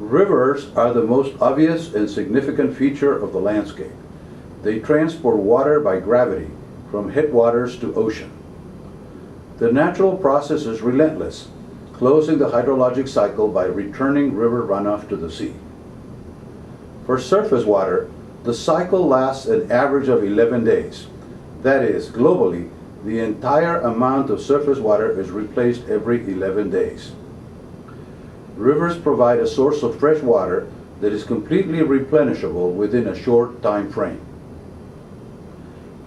Rivers are the most obvious and significant feature of the landscape. They transport water by gravity from headwaters to ocean. The natural process is relentless, closing the hydrologic cycle by returning river runoff to the sea. For surface water, the cycle lasts an average of 11 days. That is, globally, the entire amount of surface water is replaced every 11 days. Rivers provide a source of fresh water that is completely replenishable within a short time frame.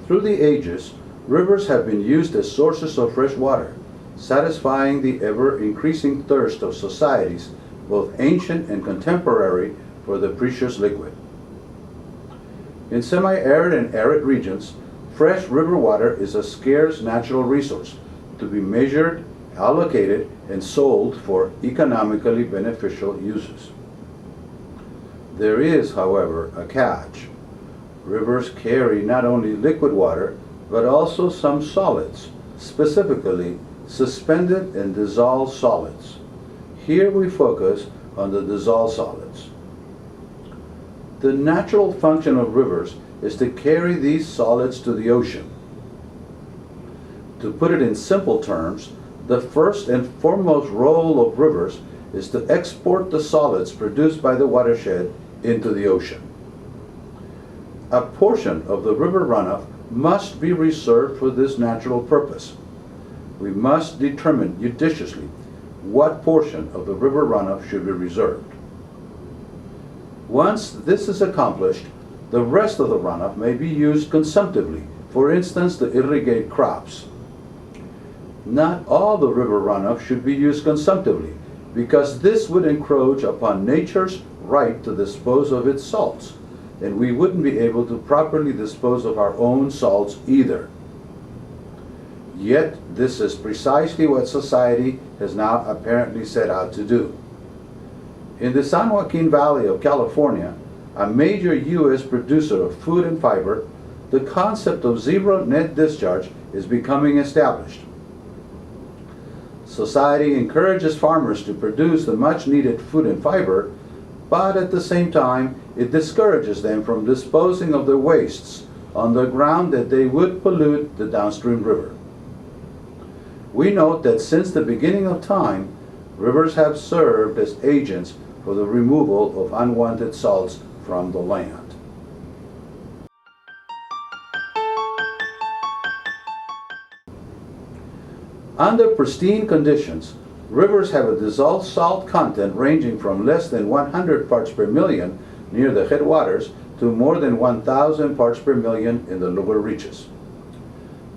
Through the ages, rivers have been used as sources of fresh water, satisfying the ever-increasing thirst of societies, both ancient and contemporary, for the precious liquid. In semi-arid and arid regions, fresh river water is a scarce natural resource to be measured, allocated, and sold for economically beneficial uses. There is, however, a catch. Rivers carry not only liquid water, but also some solids, specifically suspended and dissolved solids. Here we focus on the dissolved solids. The natural function of rivers is to carry these solids to the ocean. To put it in simple terms, the first and foremost role of rivers is to export the solids produced by the watershed into the ocean. A portion of the river runoff must be reserved for this natural purpose. We must determine judiciously what portion of the river runoff should be reserved. Once this is accomplished, the rest of the runoff may be used consumptively, for instance, to irrigate crops. Not all the river runoff should be used consumptively, because this would encroach upon nature's right to dispose of its salts, and we wouldn't be able to properly dispose of our own salts either. Yet, this is precisely what society has now apparently set out to do. In the San Joaquin Valley of California, a major U.S. producer of food and fiber, the concept of zero net discharge is becoming established. Society encourages farmers to produce the much-needed food and fiber, but at the same time, it discourages them from disposing of their wastes on the ground that they would pollute the downstream river. We note that since the beginning of time, rivers have served as agents for the removal of unwanted salts from the land. Under pristine conditions, rivers have a dissolved salt content ranging from less than 100 parts per million near the headwaters to more than 1,000 parts per million in the lower reaches.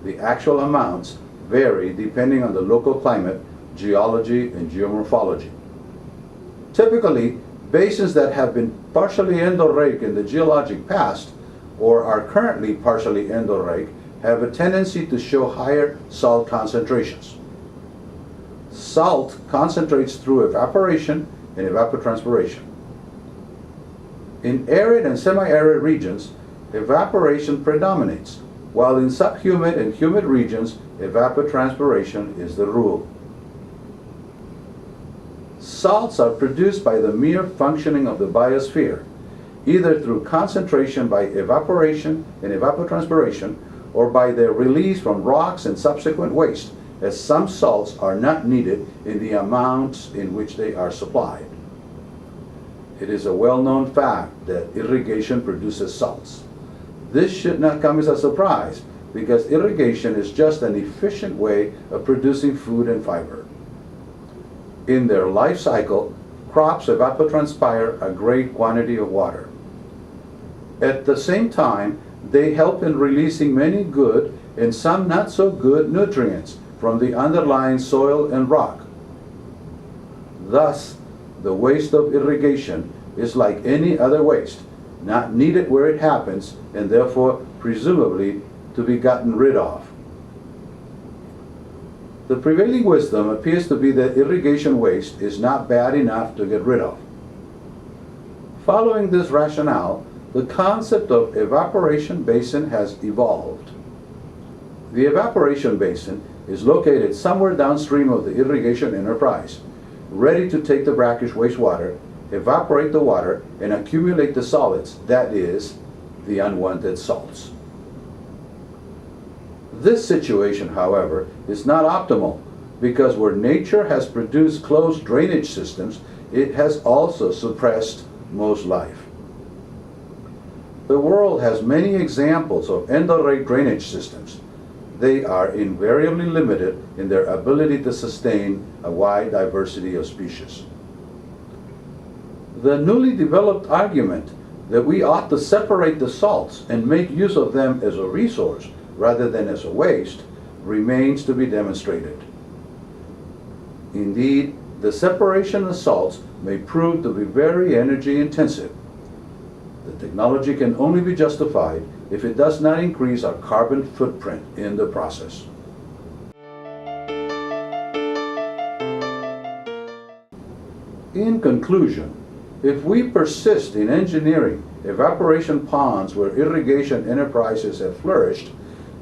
The actual amounts vary depending on the local climate, geology, and geomorphology. Typically, basins that have been partially endorheic in the geologic past or are currently partially endorheic have a tendency to show higher salt concentrations. Salt concentrates through evaporation and evapotranspiration. In arid and semi-arid regions, evaporation predominates, while in subhumid and humid regions, evapotranspiration is the rule. Salts are produced by the mere functioning of the biosphere, either through concentration by evaporation and evapotranspiration, or by their release from rocks and subsequent waste, as some salts are not needed in the amounts in which they are supplied. It is a well-known fact that irrigation produces salts. This should not come as a surprise, because irrigation is just an efficient way of producing food and fiber. In their life cycle, crops evapotranspire a great quantity of water. At the same time, they help in releasing many good and some not so good nutrients from the underlying soil and rock. Thus, the waste of irrigation is like any other waste, not needed where it happens, and therefore presumably to be gotten rid of. The prevailing wisdom appears to be that irrigation waste is not bad enough to get rid of. Following this rationale, the concept of evaporation basin has evolved. The evaporation basin is located somewhere downstream of the irrigation enterprise, ready to take the brackish wastewater evaporate the water and accumulate the solids, that is, the unwanted salts. This situation, however, is not optimal because where nature has produced closed drainage systems, it has also suppressed most life. The world has many examples of endorheic drainage systems. They are invariably limited in their ability to sustain a wide diversity of species. The newly developed argument that we ought to separate the salts and make use of them as a resource rather than as a waste remains to be demonstrated. Indeed, the separation of salts may prove to be very energy intensive. The technology can only be justified if it does not increase our carbon footprint in the process. In conclusion, if we persist in engineering evaporation ponds where irrigation enterprises have flourished,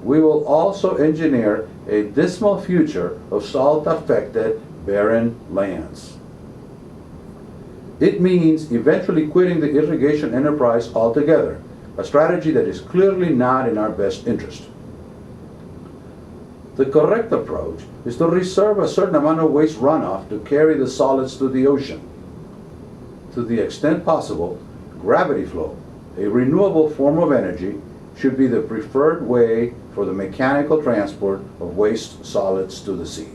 we will also engineer a dismal future of salt-affected, barren lands. It means eventually quitting the irrigation enterprise altogether, a strategy that is clearly not in our best interest. The correct approach is to reserve a certain amount of waste runoff to carry the solids to the ocean. To the extent possible, gravity flow, a renewable form of energy, should be the preferred way for the mechanical transport of waste solids to the sea.